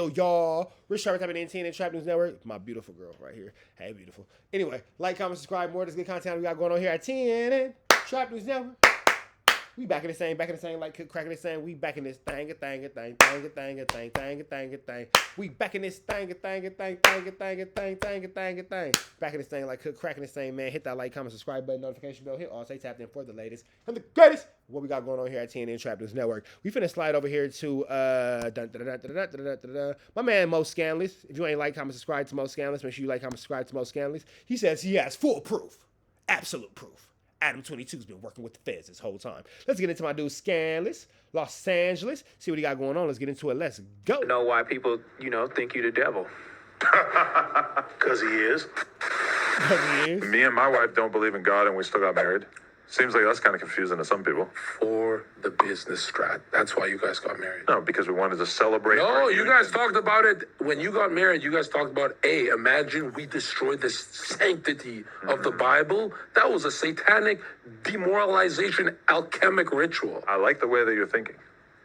radio, y'all. Rich Sharp, type in TNN Trap News Network. My beautiful girl right here. Hey, beautiful. Anyway, like, comment, subscribe. More of this good content we got going on here at TNN Trap News Network. We back in the same, like cracking the same. We back in this thing. We back in this thing. Back in this thing like cracking the same, man. Hit that like, comment, subscribe button, notification bell. Hit all, stay tapped in for the latest and the greatest. What we got going on here at TNN Trap News Network. We finna slide over here to my man Mo Scanless. If you ain't like, comment, subscribe to Mo Scanless, make sure you like, comment, subscribe to Mo Scanless. He says he has full proof, absolute proof. Adam 22's been working with the feds this whole time. Let's get into my dude Scanless, Los Angeles. See what he got going on. Let's get into it. Let's go. I know why people, think you the devil. Because he is. Me and my wife don't believe in God, and we still got married. Seems like that's kind of confusing to some people. For the business strat. That's why you guys got married. No, because we wanted to celebrate. No, you guys talked about it. When you got married, you guys talked about, imagine we destroyed the sanctity of the Bible. That was a satanic demoralization alchemic ritual. I like the way that you're thinking.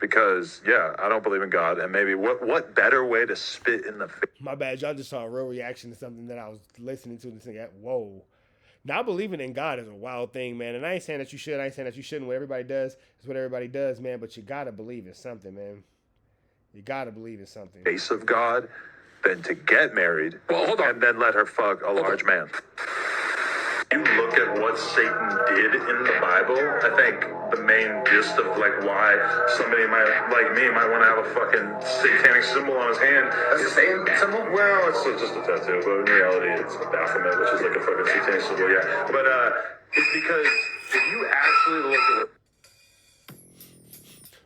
Because, yeah, I don't believe in God. And maybe what better way to spit in the face? My bad. Y'all just saw a real reaction to something that I was listening to and saying, whoa. Now, believing in God is a wild thing, man. And I ain't saying that you should. I ain't saying that you shouldn't. What everybody does is what everybody does, man. But you got to believe in something, man. You got to believe in something. Face of God than to get married. Well, hold on. And then let her fuck a large man. You look at what Satan did in the Bible, I think the main gist of why somebody might want to have a fucking satanic symbol on his hand. That's the same symbol? Well, it's just a tattoo, but in reality it's a Baphomet, which is like a fucking satanic symbol, yeah. But it's because if you actually look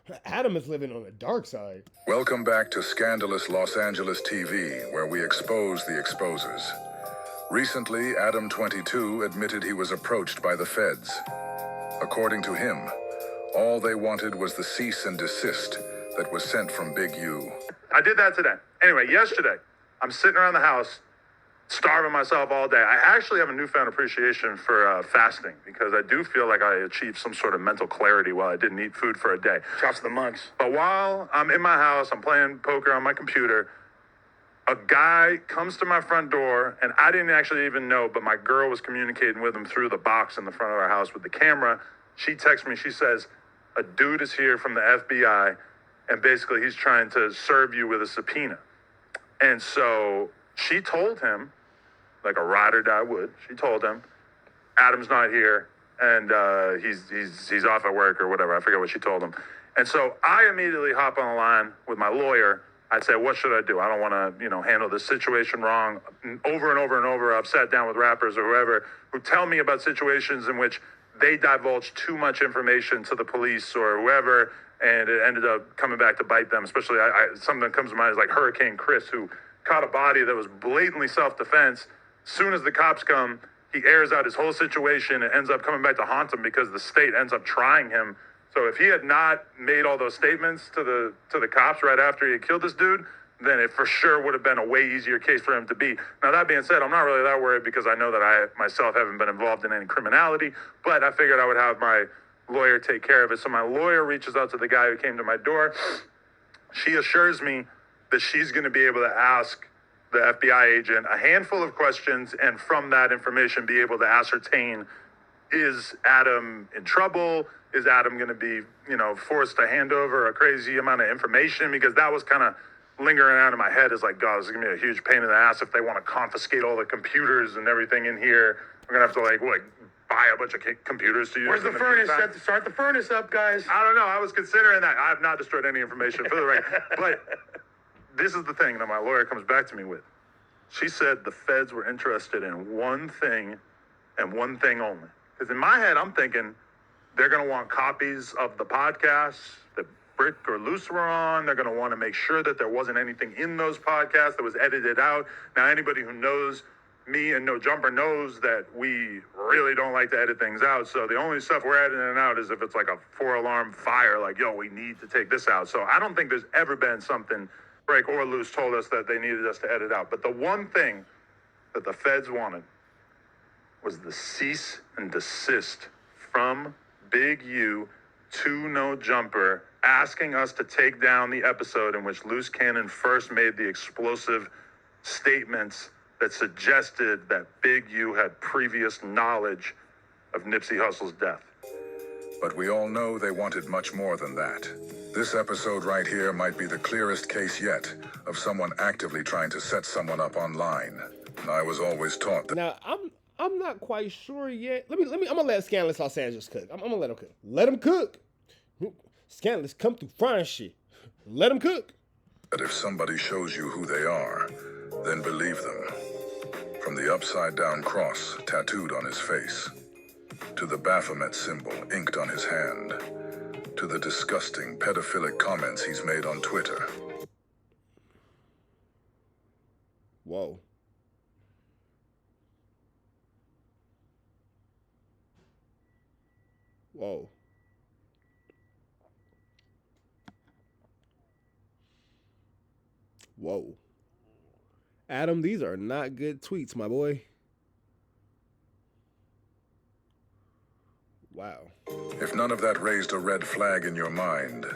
at Adam is living on the dark side. Welcome back to Scandalous Los Angeles TV, where we expose the exposers. Recently, Adam 22 admitted he was approached by the feds. According to him, all they wanted was the cease and desist that was sent from Big U. I did that today. Anyway, yesterday, I'm sitting around the house, starving myself all day. I actually have a newfound appreciation for fasting because I do feel like I achieved some sort of mental clarity while I didn't eat food for a day. Shouts to the monks. But while I'm in my house, I'm playing poker on my computer, a guy comes to my front door, and I didn't actually even know, but my girl was communicating with him through the box in the front of our house with the camera. She texts me, she says, a dude is here from the FBI, and basically he's trying to serve you with a subpoena. And so she told him, like a ride or die would, she told him, Adam's not here, and he's off at work or whatever. I forget what she told him. And so I immediately hop on the line with my lawyer. I said, what should I do? I don't want to, handle this situation wrong. Over and over and over, I've sat down with rappers or whoever who tell me about situations in which they divulge too much information to the police or whoever, and it ended up coming back to bite them. Especially, something that comes to mind is like Hurricane Chris, who caught a body that was blatantly self-defense. Soon as the cops come, he airs out his whole situation and ends up coming back to haunt him because the state ends up trying him. So if he had not made all those statements to the cops right after he had killed this dude, then it for sure would have been a way easier case for him to beat. Now, that being said, I'm not really that worried because I know that I myself haven't been involved in any criminality, but I figured I would have my lawyer take care of it. So my lawyer reaches out to the guy who came to my door. She assures me that she's going to be able to ask the FBI agent a handful of questions, and from that information be able to ascertain, is Adam in trouble? Is Adam going to be, forced to hand over a crazy amount of information? Because that was kind of lingering out in my head, is like, God, this is going to be a huge pain in the ass if they want to confiscate all the computers and everything in here. We're going to have to, buy a bunch of computers to use. Where's the furnace? Start the furnace up, guys. I don't know. I was considering that. I have not destroyed any information for the record. But this is the thing that my lawyer comes back to me with. She said the feds were interested in one thing and one thing only. Because in my head, I'm thinking they're going to want copies of the podcasts that Brick or Luce were on. They're going to want to make sure that there wasn't anything in those podcasts that was edited out. Now, anybody who knows me and No Jumper knows that we really don't like to edit things out. So the only stuff we're editing out is if it's like a 4-alarm fire, like, yo, we need to take this out. So I don't think there's ever been something Break or Luce told us that they needed us to edit out. But the one thing that the feds wanted was the cease and desist from Big U to No Jumper asking us to take down the episode in which Loose Cannon first made the explosive statements that suggested that Big U had previous knowledge of Nipsey Hussle's death. But we all know they wanted much more than that. This episode right here might be the clearest case yet of someone actively trying to set someone up online. I was always taught that. Now, I'm not quite sure yet. I'm gonna let Scandalous Los Angeles cook. I'm gonna let him cook. Let him cook. Scandalous come through frying shit. Let him cook. That if somebody shows you who they are, then believe them. From the upside-down cross tattooed on his face, to the Baphomet symbol inked on his hand, to the disgusting pedophilic comments he's made on Twitter. Whoa. Whoa. Whoa. Adam, these are not good tweets, my boy. Wow. If none of that raised a red flag in your mind,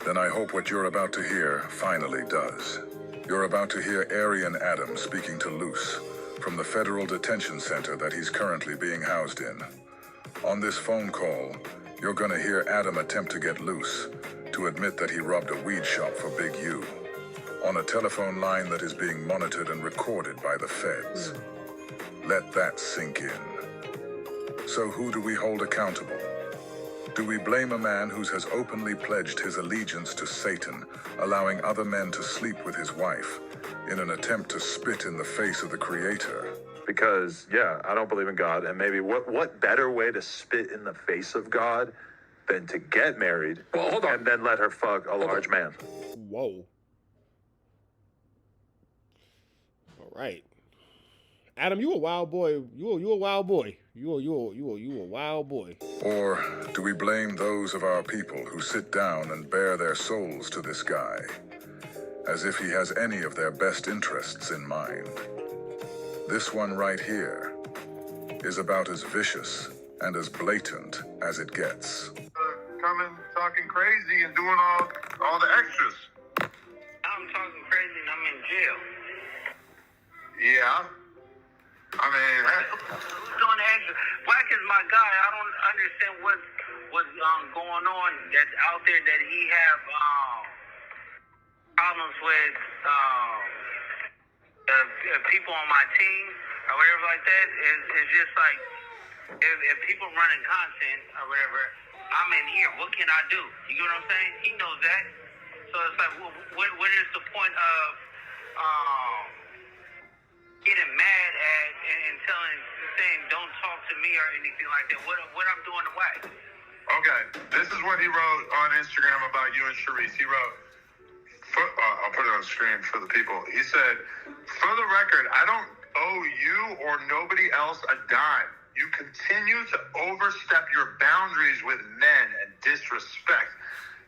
then I hope what you're about to hear finally does. You're about to hear Arian Adam speaking to Luce from the federal detention center that he's currently being housed in. On this phone call, you're gonna hear Adam attempt to get Luce to admit that he robbed a weed shop for Big U on a telephone line that is being monitored and recorded by the feds. Let that sink in. So who do we hold accountable? Do we blame a man who has openly pledged his allegiance to Satan, allowing other men to sleep with his wife, in an attempt to spit in the face of the Creator? Because, yeah, I don't believe in God, and maybe what better way to spit in the face of God than to get married and then let her fuck a large man? Whoa. All right. Adam, you a wild boy. You a wild boy. You a wild boy. Or do we blame those of our people who sit down and bare their souls to this guy, as if he has any of their best interests in mind? This one right here is about as vicious and as blatant as it gets. Coming, talking crazy and doing all the extras. I'm talking crazy and I'm in jail. Yeah. I mean, Who's doing the extra? Wack is my guy. I don't understand what's going on that's out there that he have problems with people on my team or whatever like that. It's just like if people running content or whatever, I'm in here. What can I do? You get what I'm saying? He knows that. So it's like, what is the point of getting mad at and saying don't talk to me or anything like that? What I'm doing to Wack? okay, this is what he wrote on Instagram about you and Sharice. He wrote, I'll put it on screen for the people. He said, for the record, I don't owe you or nobody else a dime. You continue to overstep your boundaries with men and disrespect.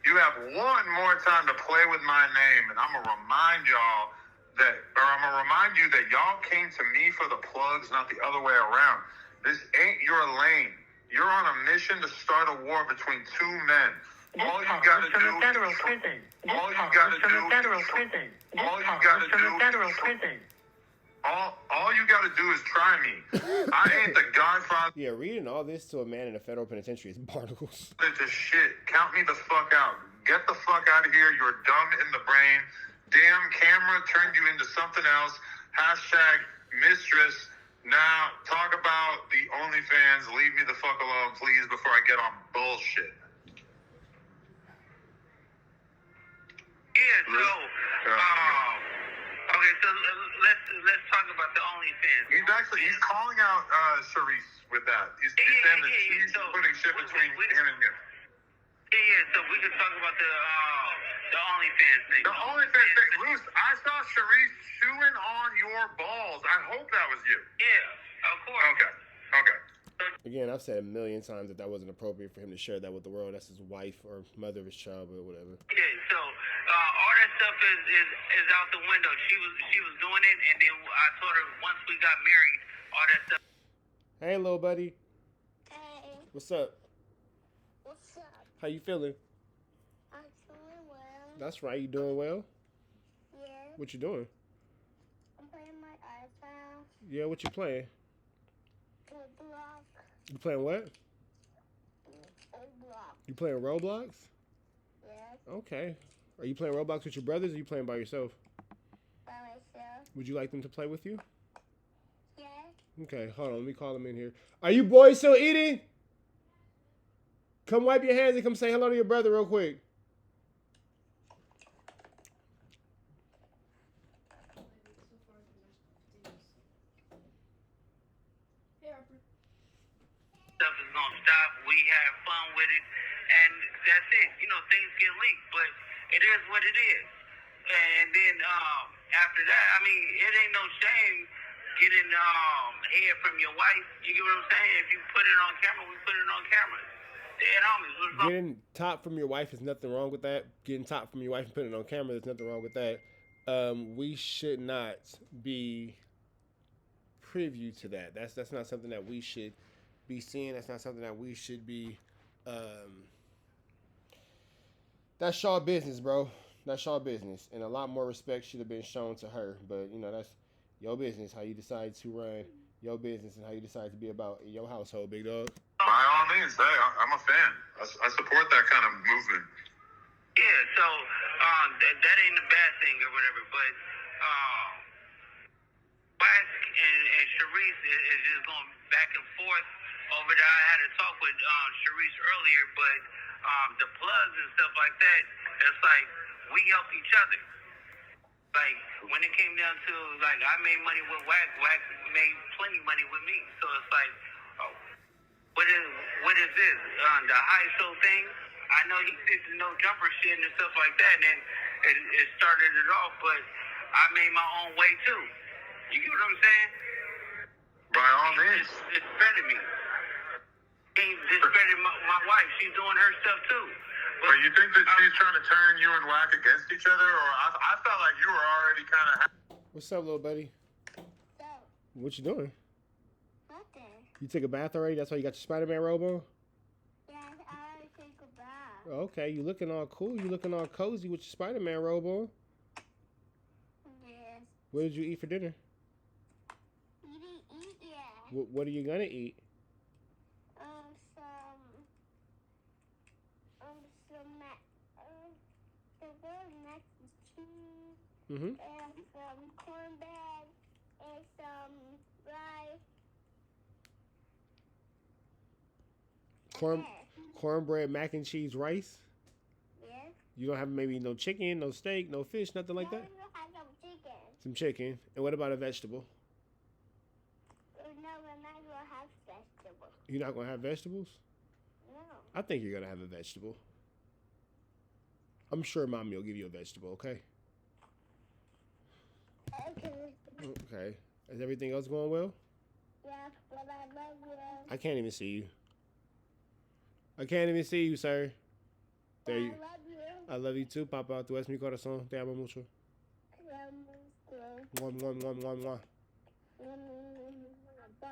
You have one more time to play with my name, and I'm going to remind you that y'all came to me for the plugs, not the other way around. This ain't your lane. You're on a mission to start a war between two men. All you gotta do is federal prison. All you gotta do is try me. I ain't the godfather Yeah, reading all this to a man in a federal penitentiary is barnacles. to shit. Count me the fuck out. Get the fuck out of here. You're dumb in the brain. Damn camera turned you into something else. Hashtag mistress. Now talk about the OnlyFans. Leave me the fuck alone, please, before I get on bullshit. Yeah, so okay, so let's talk about the OnlyFans. He's calling out Sharice with that. He's saying that she's putting shit between him and him. Yeah, so we can talk about the OnlyFans thing. The OnlyFans thing, Luce, I saw Sharice chewing on your balls. I hope that was you. Yeah, of course. Okay. Again, I've said a million times that wasn't appropriate for him to share that with the world. That's his wife or mother of his child or whatever. Yeah, so all that stuff is out the window. She was doing it, and then I told her once we got married, all that stuff. Hey, little buddy. Hey, What's up? what's up? How you feeling? I'm That's right. You doing well? Yeah. What you doing? I'm playing my iPhone. Yeah, what you playing? Roblox. You playing what? Roblox. You playing Roblox? Yeah. Okay. Are you playing Roblox with your brothers or are you playing by yourself? By myself. Would you like them to play with you? Yeah. Okay, hold on. Let me call them in here. Are you boys still eating? Come wipe your hands and come say hello to your brother real quick. Stuff is gonna stop. We have fun with it, and that's it. You know, things get leaked, but it is what it is. And then after that, I mean, it ain't no shame getting head from your wife. You get what I'm saying? If you put it on camera, we put it on camera. Dead homies. What's wrong? Getting top from your wife is nothing wrong with that. Getting top from your wife and putting it on camera, there's nothing wrong with that. We should not be privy to that. That's not something that we should be seeing. That's not something that we should be. That's y'all business, bro. That's y'all business, and a lot more respect should have been shown to her. But you know, that's your business. How you decide to run your business and how you decide to be about your household, big dog. By all means, hey, I'm a fan. I support that kind of movement. Yeah, so that ain't a bad thing or whatever, but Wack and Sharice is just going back and forth over there. I had a talk with Sharice earlier, but the plugs and stuff like that, it's like we help each other. Like when it came down to like I made money with Wack, Wack made plenty money with me. So it's like, oh, what is this? The high show thing? I know he did the no jumper shit and stuff like that, and it started it off, but I made my own way too. You get what I'm saying? By all means. Discredit me. He discredited my wife. She's doing her stuff too. But you think that she's trying to turn you and Wack against each other? Or I felt like you were already kind of... What's up, little buddy? So, What you doing? nothing. You took a bath already? That's why you got your Spider-Man robe on? Yeah, I already take a bath. Okay, you looking all cool. You looking all cozy with your Spider-Man robe on. Yes. What did you eat for dinner? You didn't eat yet. What are you gonna eat? Some mac and cheese, Mm-hmm. and some cornbread, and some rice. Cornbread, mac and cheese, rice. Yes. You don't have maybe no chicken, no steak, no fish, nothing like that? No, we have some chicken. Some chicken. And what about a vegetable? No, we're not gonna have vegetables. You're not gonna have vegetables? No. I think you're gonna have a vegetable. I'm sure mommy will give you a vegetable, okay? Okay. Okay. Is everything else going well? Yeah, but I love you. I can't even see you. I can't even see you, sir. There you. I love you. I love you too, Papa. Tu es mi corazón. Te amo mucho. Mwah, mwah, mwah, mwah, mwah. Bye.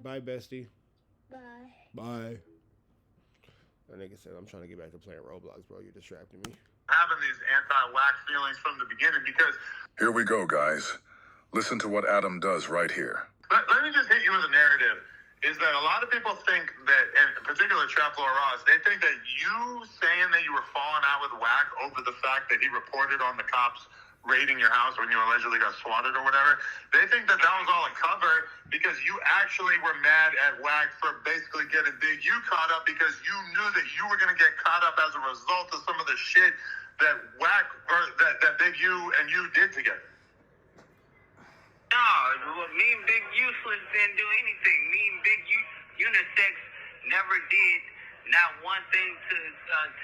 Bye, bestie. Bye. Bye. That nigga said, I'm trying to get back to playing Roblox, bro. You're distracting me. Having these anti-Wack feelings from the beginning because... Here we go, guys. Listen to what Adam does right here. Let me just hit you with a narrative. Is that a lot of people think that, in particular Traplo Ross, they think that you saying that you were falling out with Wack over the fact that he reported on the cops raiding your house when you allegedly got swatted or whatever, they think that that was all a cover because you actually were mad at Wack for basically getting Big U caught up because you knew that you were going to get caught up as a result of some of the shit that Wack, or that Big U and you did together. No, me and Big Useless didn't do anything. Me and Big Unisex never did not one thing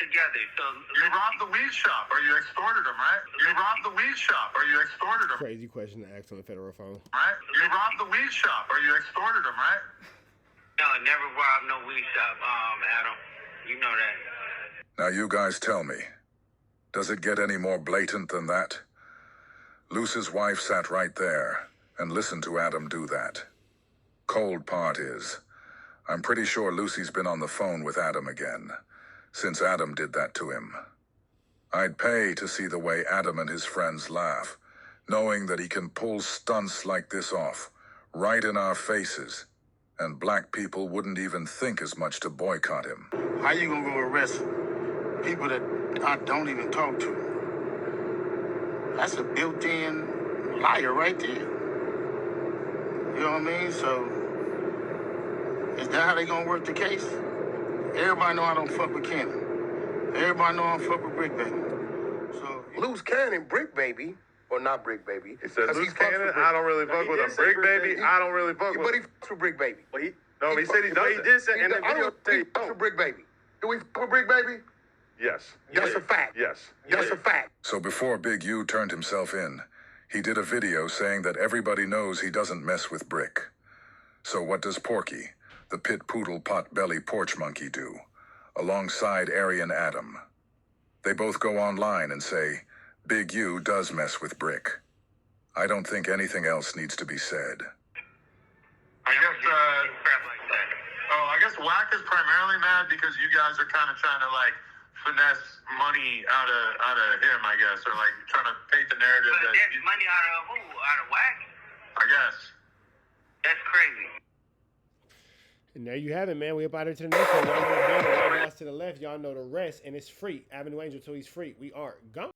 together. So you robbed the weed shop, or you extorted him, right? You robbed the weed shop, or you extorted him, Crazy question to ask on the federal phone. right? You robbed the weed shop, or you extorted him, right? no, never robbed no weed shop, Adam. You know that. Now you guys tell me, does it get any more blatant than that? Luce's wife sat right there and listened to Adam do that. Cold part is, I'm pretty sure Lucy's been on the phone with Adam again, since Adam did that to him. I'd pay to see the way Adam and his friends laugh, knowing that he can pull stunts like this off, right in our faces, and black people wouldn't even think as much to boycott him. How you gonna go arrest people that I don't even talk to? That's a built-in liar right there. You know what I mean? So, is that how they gonna work the case? Everybody know I don't fuck with Cannon. Everybody know I don't fuck with Brick Baby. So, Loose Cannon, Brick Baby, or not Brick Baby. He said 'cause Loose fucks Cannon, with Brick- I don't really fuck with him. Brick Baby, I don't really fuck with But he him. fucks with Brick Baby. No, he said he But doesn't. he did say in the I video don't he fucks with Brick Baby. Do we fuck with Brick Baby? Yes. That's a fact. Yes. That's a fact. So before Big U turned himself in, he did a video saying that everybody knows he doesn't mess with Brick. So what does Porky, the pit poodle pot-belly porch monkey, do, alongside Aryan Adam? They both go online and say, Big U does mess with Brick. I don't think anything else needs to be said. I guess Wack is primarily mad because you guys are kind of trying to like finesse money out of him, I guess, or like trying to paint the narrative But that that's money out of who? Out of Wack? I guess. That's crazy. And there you have it, man. We up out here to the next one. Y'all know the banner. Y'all to the left. Y'all know the rest. And it's free. Avenue Angel till he's free. We are gone.